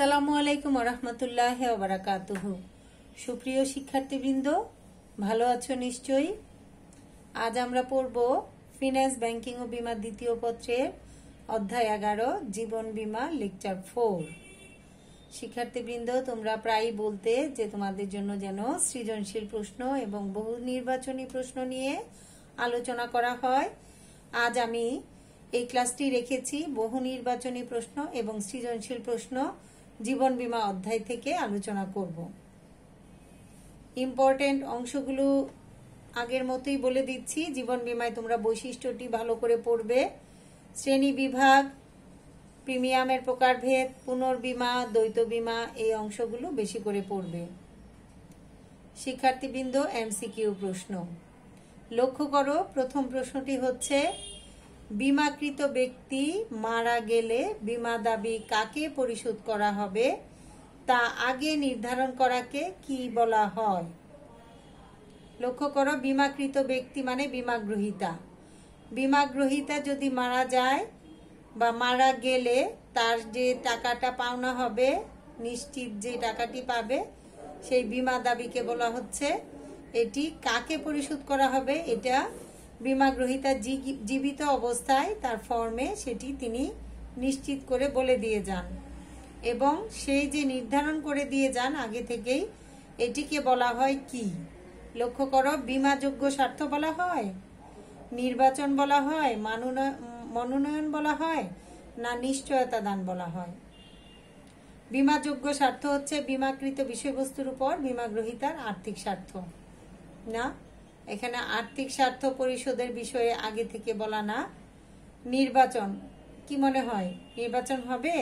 আসসালামু আলাইকুম ওয়া রাহমাতুল্লাহি ওয়া বারাকাতুহু। সুপ্রিয় শিক্ষার্থীবৃন্দ, ভালো আছো নিশ্চয়ই। আজ আমরা পড়ব ফিন্যান্স ব্যাংকিং ও বীমা দ্বিতীয় পত্রের অধ্যায় 11 জীবন বীমা লেকচার 4। শিক্ষার্থীবৃন্দ, তোমরা প্রায়ই বলতে যে তোমাদের জন্য যেন সৃজনশীল প্রশ্ন এবং বহু নির্বাচনী প্রশ্ন নিয়ে আলোচনা করা হয়। আজ আমি এই ক্লাসটি রেখেছি বহু নির্বাচনী প্রশ্ন এবং সৃজনশীল প্রশ্ন জীবন বীমা অধ্যায় থেকে আলোচনা করব। ইম্পর্টেন্ট অংশগুলো আগের মতোই বলে দিচ্ছি। জীবন বীমায় তোমরা বৈশিষ্ট্যটি ভালো করে পড়বে। শ্রেণী বিভাগ, প্রিমিয়ামের প্রকারভেদ, পুনর্বীমা, দ্বৈত বীমা, এই অংশগুলো বেশি করে পড়বে। শিক্ষার্থীবৃন্দ, এমসিকিউ প্রশ্ন লক্ষ্য করো। প্রথম প্রশ্নটি হচ্ছে, বীমাকৃত ব্যক্তি মারা গেলে বীমা দাবি কাকে পরিশোধ করা হবে তা আগে নির্ধারণ করাকে কি বলা হয়? লক্ষ্য করো, বীমাকৃত ব্যক্তি মানে বীমাগ্রহীতা। বীমাগ্রহীতা যদি মারা যায় বা মারা গেলে তার যে টাকাটা পাওনা হবে, নিশ্চিত যে টাকাটি পাবে, সেই বীমা দাবিকে বলা হচ্ছে। এটি কাকে পরিশোধ করা হবে, এটা বীমাগ্রহীতা জীবিত অবস্থায় তার ফর্মে সেটি তিনি নিশ্চিত করে বলে দিয়ে যান, এবং সেই যে নির্ধারণ করে দিয়ে যান আগে থেকেই, এটিকে বলা হয় কি? লক্ষ্য করো, বীমাযোগ্য স্বার্থ বলা হয়, নির্বাচন বলা হয়, মনোনয়ন বলা হয়, না নিশ্চয়তা দান বলা হয়? বীমাযোগ্য স্বার্থ হচ্ছে বীমাকৃত বিষয়বস্তুর উপর বীমাগ্রহীতার আর্থিক স্বার্থ। না, এখানে আর্থিক স্বার্থ পরিশোধের বিষয়ে আগে থেকে বলা না। নির্বাচন, কি মনে হয় নির্বাচন হবে?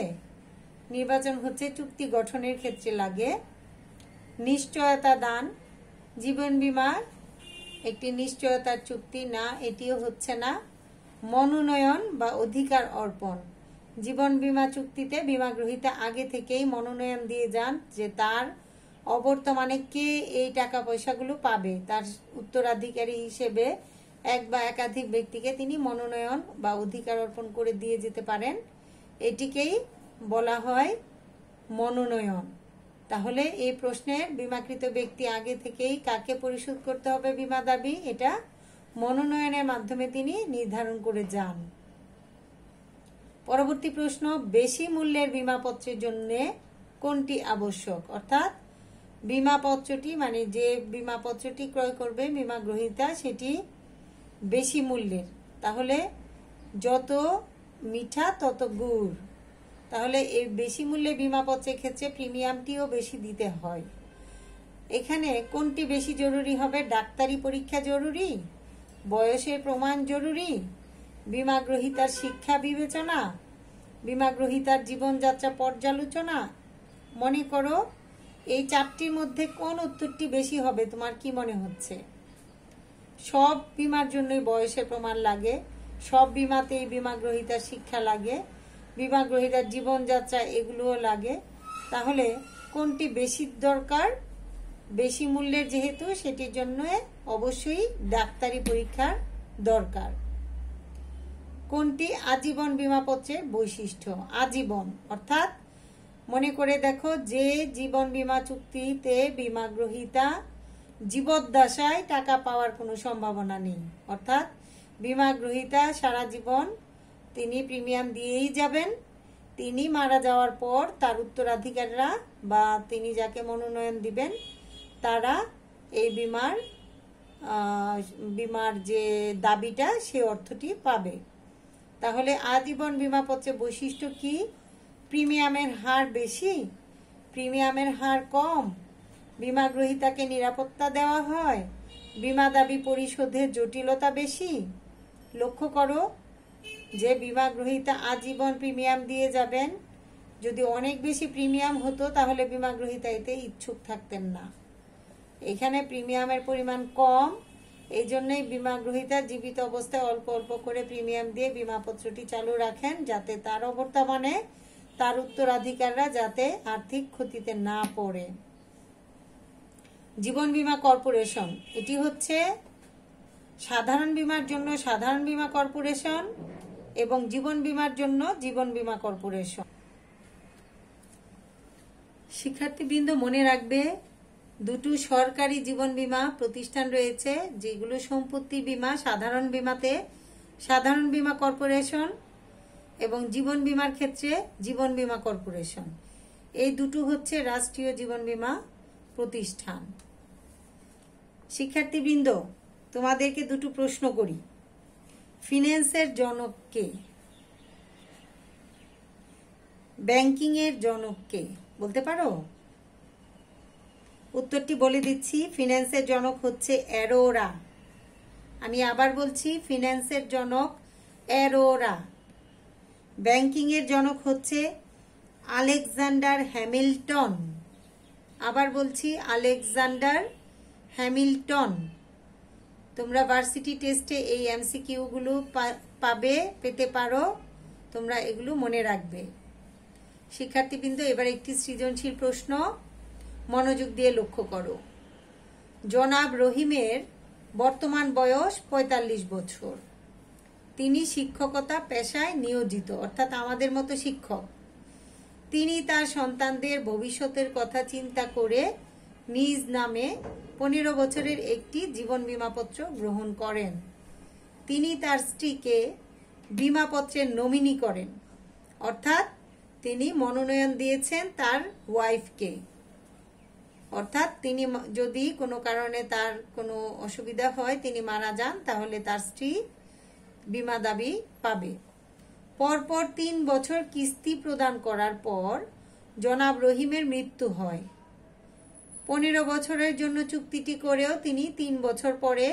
নির্বাচন হচ্ছে চুক্তি গঠনের ক্ষেত্রে লাগে। নিশ্চয়তা দান, জীবন বীমার একটি নিশ্চয়তার চুক্তি না, এটিও হচ্ছে না। মনোনয়ন বা অধিকার অর্পণ, জীবন বীমা চুক্তিতে বীমাগ্রহীতা আগে থেকেই মনোনয়ন দিয়ে যান যে তার অবর্তমানে কে এই টাকা পয়সাগুলো পাবে। তার উত্তরাধিকারী হিসেবে এক বা একাধিক ব্যক্তিকে তিনি মনোনয়ন বা অধিকার অর্পণ করে দিয়ে যেতে পারেন। এটিকেই বলা হয় মনোনয়ন। তাহলে এই প্রশ্নের বীমাকৃত ব্যক্তি আগে থেকেই কাকে পরিশোধ করতে হবে বীমা দাবি, এটা মনোনয়নের মাধ্যমে তিনি নির্ধারণ করে যান। পরবর্তী প্রশ্ন, বেশি মূল্যের বীমাপত্রের জন্য কোনটি আবশ্যক? অর্থাৎ বীমাপত্রটি মানে যে বীমাপত্রটি ক্রয় করবে বীমাগ্রহীতা, সেটি বেশি মূল্যের। তাহলে যত মিঠা তত গুড়। তাহলে এই বেশি মূল্যের বীমাপত্রের ক্ষেত্রে প্রিমিয়ামটিও বেশি দিতে হয়। এখানে কোনটি বেশি জরুরি হবে? ডাক্তারি পরীক্ষা জরুরি, বয়সের প্রমাণ জরুরি, বীমাগ্রহীতার শিক্ষা বিবেচনা, বীমাগ্রহীতার জীবনযাত্রা পর্যালোচনা। মনে করো এই চারটির মধ্যে কোন উত্তরটি বেশি হবে? তোমার কি মনে হচ্ছে? সব বীমার জন্যই বয়সের প্রমাণ লাগে, সব বীমাতেই বীমাগ্রহীতার শিক্ষা লাগে, বীমাগ্রহীতার জীবনযাত্রা এগুলোও লাগে। তাহলে কোনটি বেশি দরকার? বেশি মূল্যের যেহেতু, সেটির জন্য অবশ্যই ডাক্তারি পরীক্ষার দরকার। কোনটি আজীবন বীমাপত্রের বৈশিষ্ট্য? আজীবন অর্থাৎ মনে করে দেখো, যে জীবন বীমা চুক্তিতে বীমাগ্রহীতা জীবদ্দশায় টাকা পাওয়ার কোনো সম্ভাবনা নেই, অর্থাৎ বীমাগ্রহীতা সারা জীবন তিনি প্রিমিয়াম দিয়েই যাবেন। তিনি মারা যাওয়ার পর তার উত্তরাধিকারীরা বা তিনি যাকে মনোনয়ন দিবেন তারা এই বীমার যে দাবিটা সে অর্থটি পাবে। তাহলে আজীবন বীমাপত্রের বৈশিষ্ট্য কি? প্রিমিয়ামের হার বেশি, প্রিমিয়ামের হার কম, বীমাগ্রহীতাকে নিরাপত্তা দেওয়া হয়, বীমা দাবি পরিশোধের জটিলতা বেশি। লক্ষ্য করো যে বীমাগ্রহীতা আজীবন প্রিমিয়াম দিয়ে যাবেন। যদি অনেক বেশি প্রিমিয়াম হতো তাহলে বীমাগ্রহীতা এতে ইচ্ছুক থাকতেন না। এখানে প্রিমিয়ামের পরিমাণ কম, এই জন্যই বীমাগ্রহীতা জীবিত অবস্থায় অল্প অল্প করে প্রিমিয়াম দিয়ে বীমাপত্রটি চালু রাখেন, যাতে তার অবর্তমানে তার উত্তরাধিকাররা যাতে আর্থিক ক্ষতিতে না পড়ে। জীবন বীমা কর্পোরেশন, এটি হচ্ছে সাধারণ বীমার জন্য সাধারণ বীমা কর্পোরেশন এবং জীবন বীমার জন্য জীবন বীমা কর্পোরেশন। শিক্ষার্থীবৃন্দ মনে রাখবে, দুটো সরকারি জীবন বীমা প্রতিষ্ঠান রয়েছে, যেগুলো সম্পত্তি বীমা সাধারণ বীমাতে সাধারণ বীমা কর্পোরেশন এবং জীবন বীমার ক্ষেত্রে জীবন বীমা কর্পোরেশন। এই দুটো হচ্ছে রাষ্ট্রীয় জীবন বীমা প্রতিষ্ঠান। শিক্ষার্থীবৃন্দ, তোমাদেরকে দুটো প্রশ্ন করি। ফিন্যান্সের জনক কে? ব্যাংকিং এর জনক কে? বলতে পারো? উত্তরটি বলে দিচ্ছি। ফিন্যান্সের জনক হচ্ছে অ্যারোরা। আমি আবার বলছি, ফিন্যান্সের জনক অ্যারোরা। ব্যাংকিং এর জনক হচ্ছে আলেকজান্ডার হ্যামিল্টন। আবার বলছি, আলেকজান্ডার হ্যামিল্টন। তোমরা ভার্সিটি টেস্টে এই এমসিকিউ গুলো পেতে পারো, তোমরা এগুলো মনে রাখবে। শিক্ষার্থীবৃন্দ, এবার একটি সৃজনশীল প্রশ্ন মনোযোগ দিয়ে লক্ষ্য করো। জনাব রহিমের বর্তমান বয়স ৪৫ বছর। তিনি শিক্ষকতা পেশায় নিয়োজিত, অর্থাৎ আমাদের মতো শিক্ষক। তিনি তার সন্তানদের ভবিষ্যতের কথা চিন্তা করে নিজ নামে ১৫ বছরের একটি জীবন বীমাপত্র গ্রহণ করেন। তিনি তার স্ত্রীকে বীমাপত্রের নমিনি করেন, অর্থাৎ তিনি মনোনয়ন দিয়েছেন তার ওয়াইফকে। অর্থাৎ তিনি যদি কোনো কারণে তার কোনো অসুবিধা হয়, তিনি মারা যান, তাহলে তার স্ত্রী বীমা দাবি পাবে। পরপর ৩ বছর কিস্তি প্রদান করার পর জনাব রহিমের মৃত্যু হয়। ১৫ বছরের জন্য চুক্তিটি করেও তিনি ৩ বছর পরে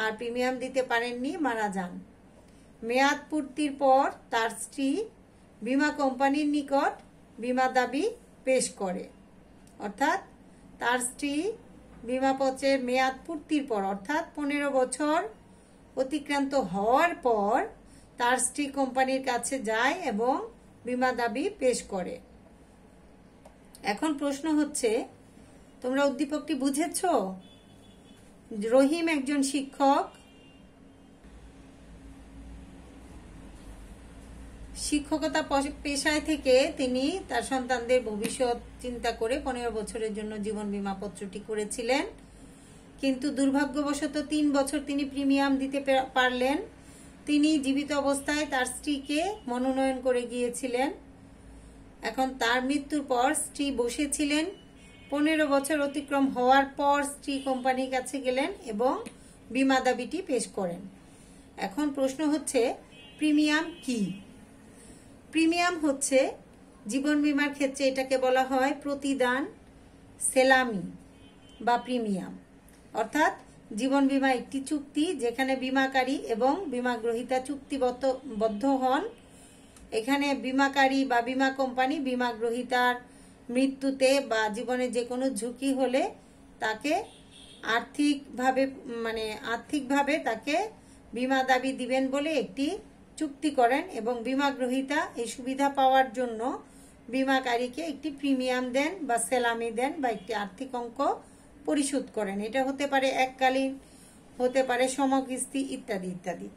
আর প্রিমিয়াম দিতে পারেননি, মারা যান। মেয়াদ পূর্তির পর তার স্ত্রী বীমা কোম্পানির নিকট বীমা দাবি পেশ করে। অর্থাৎ তার স্ত্রী বীমাপত্রের মেয়াদ পূর্তির পর, অর্থাৎ ১৫ বছর অতিক্রান্ত হওয়ার পর তার স্ত্রী কোম্পানির কাছে যায় এবং বীমা দাবি পেশ করে। এখন প্রশ্ন হচ্ছে, তোমরা উদ্দীপকটি বুঝেছো? রহিম একজন শিক্ষক। শিক্ষকতা পেশায় থেকে তিনি তার সন্তানদের ভবিষ্যৎ চিন্তা করে ১৫ বছরের জন্য জীবন বীমা পত্রটি করেছিলেন, কিন্তু দুর্ভাগ্যবশত ৩ বছর তিনি প্রিমিয়াম দিতে পারলেন। তিনি জীবিত অবস্থায় তার স্ত্রীকে মনোনয়ন করে গিয়েছিলেন। এখন তার মৃত্যুর পর স্ত্রী বসেছিলেন। ১৫ বছর অতিক্রম হওয়ার পর স্ত্রী কোম্পানির কাছে গেলেন এবং বীমা দাবিটি পেশ করেন। এখন প্রশ্ন হচ্ছে, প্রিমিয়াম কি? প্রিমিয়াম হচ্ছে জীবন বীমার ক্ষেত্রে এটাকে বলা হয় প্রতিদান, সেলামি বা প্রিমিয়াম। অর্থাৎ জীবন বীমা একটি চুক্তি, যেখানে বীমাকারী এবং বীমা গ্রহীতা চুক্তিবদ্ধ হন। এখানে বীমাকারী বা বীমা কোম্পানি বীমা গ্রহীতার মৃত্যুতে বা জীবনে যে কোনো ঝুঁকি হলে তাকে আর্থিকভাবে তাকে বীমা দাবি দিবেন বলে একটি চুক্তি করেন এবং বীমা গ্রহীতা এই সুবিধা পাওয়ার জন্য বীমাকারীকে একটি প্রিমিয়াম দেন বা সেলামি দেন বা একটি আর্থিক অঙ্ক পরিশোধ করেন। এটা হতে পারে এককালীন, হতে পারে সমকিস্তি, ইত্যাদি ইত্যাদি।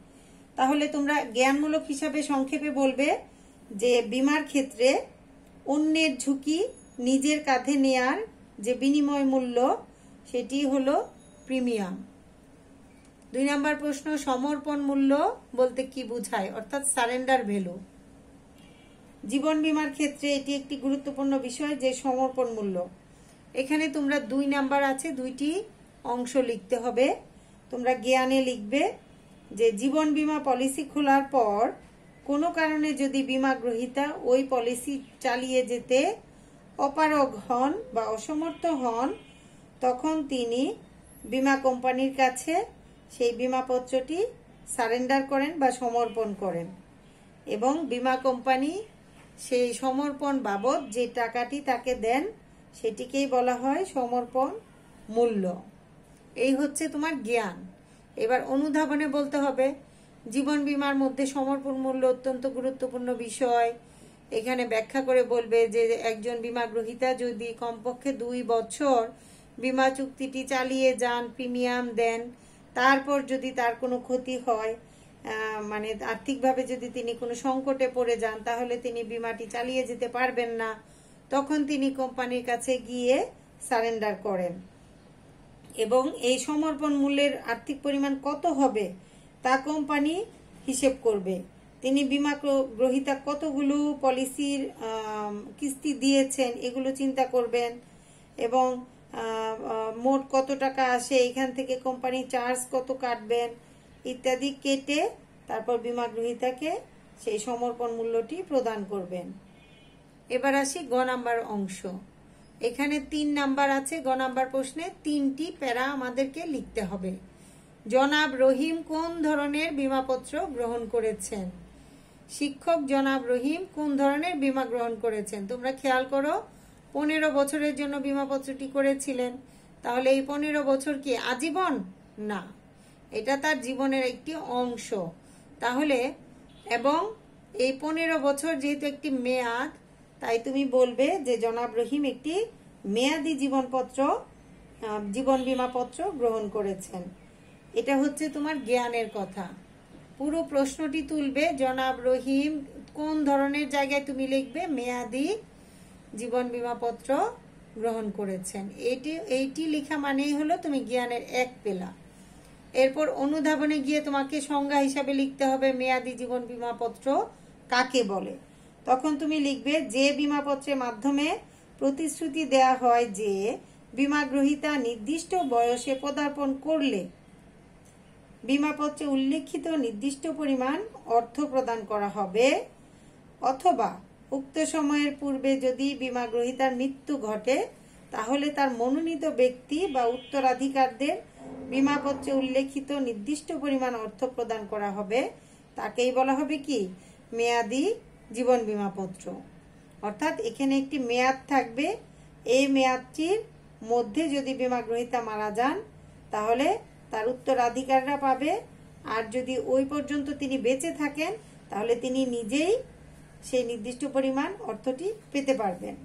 তাহলে তোমরা জ্ঞানমূলক হিসাবে সংক্ষেপে বলবে যে বীমার ক্ষেত্রে অন্যের ঝুঁকি নিজের কাঁধে নেয়ার যে বিনিময় মূল্য, সেটি হলো প্রিমিয়াম। ২ নম্বর প্রশ্ন, সমর্পণ মূল্য বলতে কি বোঝায়? অর্থাৎ সারেন্ডার ভ্যালু। জীবন বীমার ক্ষেত্রে এটি একটি গুরুত্বপূর্ণ বিষয়, যে সমর্পণ মূল্য। এখানে তোমরা ২ নাম্বার আছে, ২টি অংশ লিখতে হবে। তোমরা জ্ঞানে লিখবে যে জীবন বীমা পলিসি খোলার পর কোনো কারণে যদি বীমা গ্রহীতা ওই পলিসি চালিয়ে যেতে অপারগ হন বা অসমর্থ হন, তখন তিনি বীমা কোম্পানির কাছে সেই বীমাপত্রটি সারেন্ডার করেন বা সমর্পণ করেন এবং বীমা কোম্পানি সেই সমর্পণ বাবদ যে টাকাটি তাকে দেন, সেটিকেই বলা হয় সমর্পণ মূল্য। এই হচ্ছে তোমার জ্ঞান। এবার অনুধাবনে বলতে হবে, জীবন বীমার মধ্যে সমর্পণ মূল্য অত্যন্ত গুরুত্বপূর্ণ বিষয়। এখানে ব্যাখ্যা করে বলবে যে একজন বীমা গ্রহীতা যদি কমপক্ষে ২ বছর বীমা চুক্তিটি চালিয়ে যান, প্রিমিয়াম দেন, তারপর যদি তার কোনো ক্ষতি হয়, আর্থিকভাবে যদি তিনি কোনো সংকটে পড়ে যান, তাহলে তিনি বীমাটি চালিয়ে যেতে পারবেন না, তখন তিনি কোম্পানির কাছে গিয়ে সারেন্ডার করেন এবং এই সমর্পণ মূল্যের আর্থিক পরিমাণ কত হবে তা কোম্পানি হিসেব করবে। তিনি বীমা গ্রহীতা কতগুলো পলিসির কিস্তি দিয়েছেন এগুলো চিন্তা করবেন এবং মোট কত টাকা আসে, এখান থেকে কোম্পানি চার্জ কত কাটবেন ইত্যাদি কেটে তারপর বীমা গ্রহীতাকে সেই সমর্পণ মূল্যটি প্রদান করবেন। এবার আসি গ নাম্বার অংশ। এখানে 3 নাম্বার আছে। গ নাম্বার প্রশ্নে 3টি প্যারা আমাদেরকে লিখতে হবে। জনাব রহিম কোন ধরনের বীমাপত্র গ্রহণ করেছেন? শিক্ষক জনাব রহিম কোন ধরনের বীমা গ্রহণ করেছেন? তোমরা খেয়াল করো, 15 বছরের জন্য বীমাপত্রটি করেছিলেন। তাহলে এই 15 বছর কি আজীবন? না, এটা তার জীবনের একটি অংশ। তাহলে এবং এই 15 বছর যেহেতু একটি মেয়াদ, তাই তুমি বলবে যে জনাব রহিম একটি মেয়াদি জীবন বীমাপত্র গ্রহণ করেছেন। এটা হচ্ছে তোমার জ্ঞানের কথা। পুরো প্রশ্নটি তুলবে জনাব রহিম কোন ধরনের জায়গায় তুমি লিখবে মেয়াদি জীবন বীমাপত্র গ্রহণ করেছেন। এইটি লেখা মানেই হলো তুমি জ্ঞানের 1 পেলা। এরপর অনুধাবনে গিয়ে তোমাকে সংজ্ঞা হিসাবে লিখতে হবে মেয়াদি জীবন বীমাপত্র কাকে বলে। তখন তুমি লিখবে যে বীমাপত্রের মাধ্যমে প্রতিশ্রুতি দেয়া হয় যে বীমা গ্রহীতা নির্দিষ্ট বয়সে পদার্পণ করলে বীমাপত্রে উল্লেখিত নির্দিষ্ট পরিমাণ অর্থ প্রদান করা হবে, অথবা উক্ত সময়ের পূর্বে যদি বীমা গ্রহীতার মৃত্যু ঘটে তাহলে তার মনোনীত ব্যক্তি বা উত্তরাধিকারদের বীমাপত্রে উল্লেখিত নির্দিষ্ট পরিমাণ অর্থ প্রদান করা হবে, তাকেই বলা হবে কি মেয়াদি জীবন বীমাপত্র। অর্থাৎ এখানে একটি মেয়াদ থাকবে, এই মেয়াদটির মধ্যে যদি বীমা গ্রহীতা মারা যান তাহলে তার উত্তরাধিকাররা পাবে, আর যদি ওই পর্যন্ত তিনি বেঁচে থাকেন তাহলে তিনি নিজেই সেই নির্দিষ্ট পরিমাণ অর্থটি পেতে পারবেন।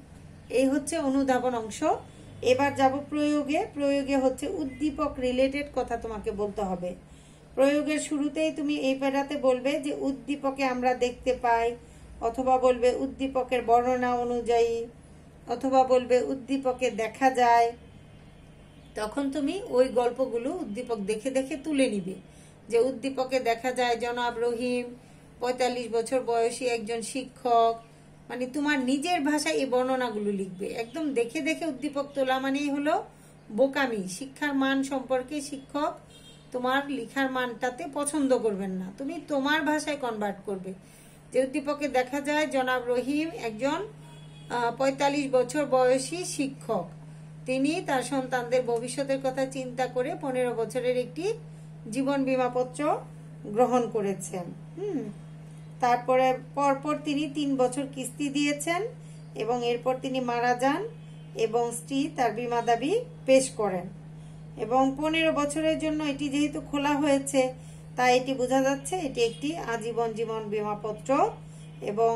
এই হচ্ছে অনুধাবন অংশ। এবার যাব প্রয়োগে। প্রয়োগে হচ্ছে উদ্দীপক রিলেটেড কথা তোমাকে বলতে হবে। প্রয়োগের শুরুতেই তুমি এই প্যারাতে বলবে যে উদ্দীপকে আমরা দেখতে পাই, অথবা বলবে উদ্দীপকের বর্ণনা অনুযায়ী, অথবা বলবে উদ্দীপকে দেখা যায়। তখন তুমি ওই গল্পগুলো উদ্দীপক দেখে দেখে তুলে নিবে যে উদ্দীপকে দেখা যায় জনাব রহিম 45 বছর বয়সী একজন শিক্ষক। মানে তোমার নিজের ভাষায় এই বর্ণনাগুলো লিখবে। একদম দেখে দেখে উদ্দীপক তোলা মানেই হলো বোকামি। শিক্ষার মান সম্পর্কে শিক্ষক তোমার লিখার মানটাতে পছন্দ করবেন না, তুমি তোমার ভাষায় কনভার্ট করবে যে উদ্দীপকে দেখা যায় জনাব রহিম একজন 45 বছর বয়সী শিক্ষক। তিনি তার সন্তানদের ভবিষ্যতের কথা চিন্তা করে 15 বছরের একটি জীবন বীমাপত্র গ্রহণ করেছেন। তারপরে পরপর তিনি 3 বছর কিস্তি দিয়েছেন এবং এরপর তিনি মারা যান এবং স্ত্রী তার বীমা দাবি পেশ করেন। এবং 15 বছরের জন্য এটি যেহেতু খোলা হয়েছে তাই এটি বোঝা যাচ্ছে এটি একটি আজীবন জীবন বীমাপত্র। এবং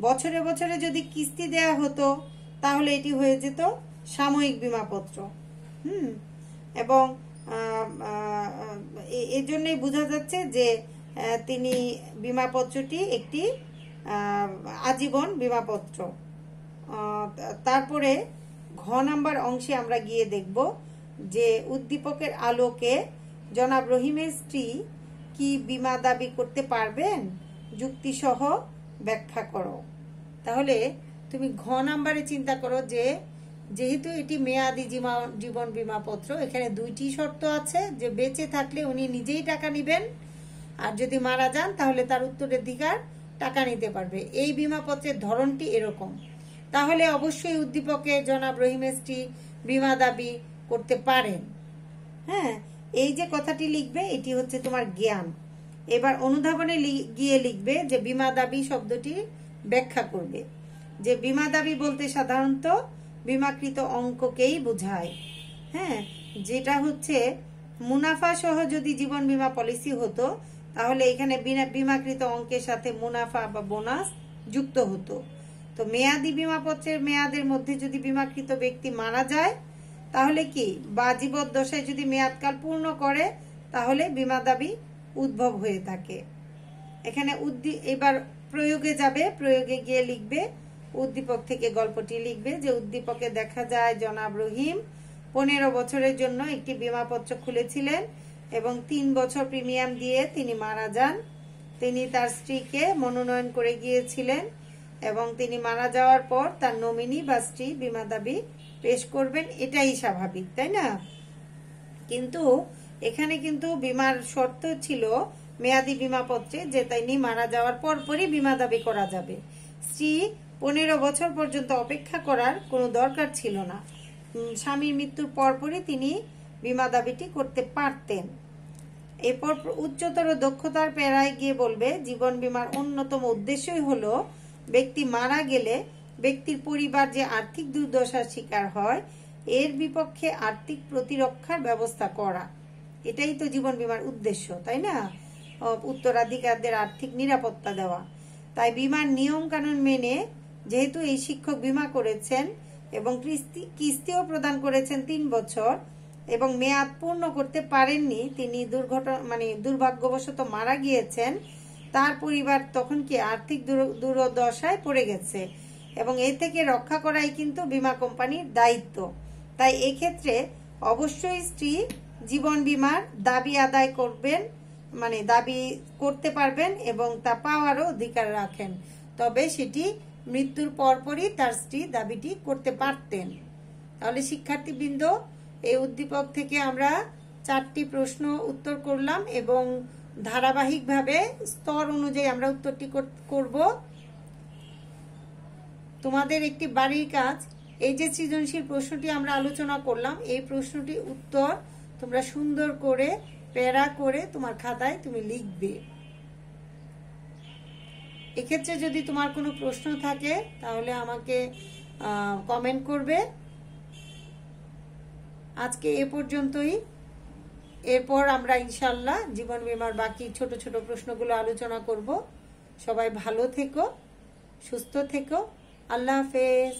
বছরে বছরে যদি কিস্তি দেয়া হতো তাহলে এটি হয়ে যেত সাময়িক বীমাপত্র। এবং এর জন্যই বোঝা যাচ্ছে যে তিনি বীমাপত্রটি একটি আজীবন বীমাপত্র। তারপরে ঘ নাম্বার অংশে আমরা গিয়ে দেখব যে উদ্দীপকের আলোকে জনাব রহিমের স্ত্রী কি বীমা দাবি করতে পারবেন, যুক্তিসহ ব্যাখ্যা করো। তাহলে তুমি ঘ নাম্বারে চিন্তা করো যে যেহেতু এটি মেয়াদি জীবন বীমাপত্র, এখানে 2টি শর্ত আছে যে বেঁচে থাকলে উনি নিজেই টাকা নেবেন, আর যদি মারা যান তাহলে তার উত্তরাধিকার টাকা নিতে পারবে। এই বীমাপত্রের ধরনটি এরকম। তাহলে অবশ্যই উদ্দীপকে জনাব রহিমের স্ত্রী বীমা দাবি করতে পারেন। হ্যাঁ, এই যে কথাটি লিখবে এটি হচ্ছে তোমার জ্ঞান। এবার অনুধাবনে গিয়ে লিখবে যে বীমা দাবি শব্দটি ব্যাখ্যা করবে যে বীমা দাবি বলতে সাধারণত বীমাকৃত অঙ্ককেই বোঝায়। হ্যাঁ, যেটা হচ্ছে মুনাফা সহ যদি জীবন বীমা পলিসি হতো তাহলে এখানে বীমাকৃত অঙ্কের সাথে মুনাফা বা বোনাস যুক্ত হতো। তো মেয়াদি বীমাপত্রের মেয়াদের মধ্যে যদি বীমাকৃত ব্যক্তি মারা যায় তাহলে কি, বা জীবদ্দশায় যদি মেয়াদকাল পূর্ণ করে তাহলে বীমা দাবি উদ্ভব হয়ে থাকে। এখানে এবার প্রয়োগে যাবে। প্রয়োগে গিয়ে লিখবে উদ্দীপক থেকে গল্পটি লিখবে। যে উদ্দীপকে দেখা যায় জনাব রহিম 15 বছরের জন্য একটি বীমাপত্র খুলেছিলেন এবং 3 বছর প্রিমিয়াম দিয়ে তিনি মারা যান। তিনি তার স্ত্রীকে মনোনয়ন করে গিয়েছিলেন এবং তিনি মারা যাওয়ার পর তার নমিনি বা স্ত্রী বীমা দাবি পেশ করবেন, এটাই স্বাভাবিক, তাই না? কিন্তু এখানে কিন্তু বীমার শর্ত ছিল মেয়াদি বীমাপত্রে যে তিনি মারা যাওয়ার পরপরই বীমা দাবি করা যাবে। স্ত্রী 15 বছর পর্যন্ত অপেক্ষা করার কোনো দরকার ছিল না। স্বামীর মৃত্যুর পরপরই তিনি বীমা দাবিটি করতে পারতেন। এরপর উচ্চতর দক্ষতার পেরায় গিয়ে বলবে জীবন বীমার অন্যতম উদ্দেশ্যই হলো ব্যক্তি মারা গেলে ব্যক্তির পরিবার যে আর্থিক দুর্দশার শিকার হয় এর বিপক্ষে আর্থিক প্রতিরক্ষার ব্যবস্থা করা। এটাই তো জীবন বীমার উদ্দেশ্য, তাই না? উত্তরাধিকারদের আর্থিক নিরাপত্তা দেওয়া। তাই বীমার নিয়ম কানুন মেনে যেহেতু এই শিক্ষক বীমা করেছেন এবং কিস্তিও প্রদান করেছেন 3 বছর এবং মেয়াদ পূর্ণ করতে পারেননি, তিনি দুর্ভাগ্যবশত মারা গিয়েছেন, তার পরিবার তখন কি আর্থিক দুর্দশায় পড়ে গেছে এবং এ থেকে রক্ষা করাই কিন্তু বীমা কোম্পানির দায়িত্ব। তাই এক্ষেত্রে অবশ্যই স্ত্রী জীবন বীমার দাবি আদায় করবেন, দাবি করতে পারবেন এবং তা পাওয়ারও অধিকার রাখেন। তবে সেটি মৃত্যুর পরপরই তার স্ত্রী দাবিটি করতে পারতেন। তাহলে শিক্ষার্থীবৃন্দ, এই উদ্দীপক থেকে আমরা 4টি প্রশ্ন উত্তর করলাম এবং ধারাবাহিকভাবে স্তর অনুযায়ী আমরা উত্তরটি করব। তোমাদের একটি বাড়ির কাজ, এই যে সৃজনশীল প্রশ্নটি আমরা আলোচনা করলাম, এই প্রশ্নটি উত্তর তোমরা সুন্দর করে প্যারা করে তোমার খাতায় তুমি লিখবে। এক্ষেত্রে যদি তোমার কোনো প্রশ্ন থাকে তাহলে আমাকে কমেন্ট করবে। আজকে এ পর্যন্তই। এরপর আমরা ইনশাআল্লাহ জীবন বীমার বাকি ছোট ছোট প্রশ্নগুলো আলোচনা করব। সবাই ভালো থেকো, সুস্থ থেকো। আল্লাহ হাফেজ।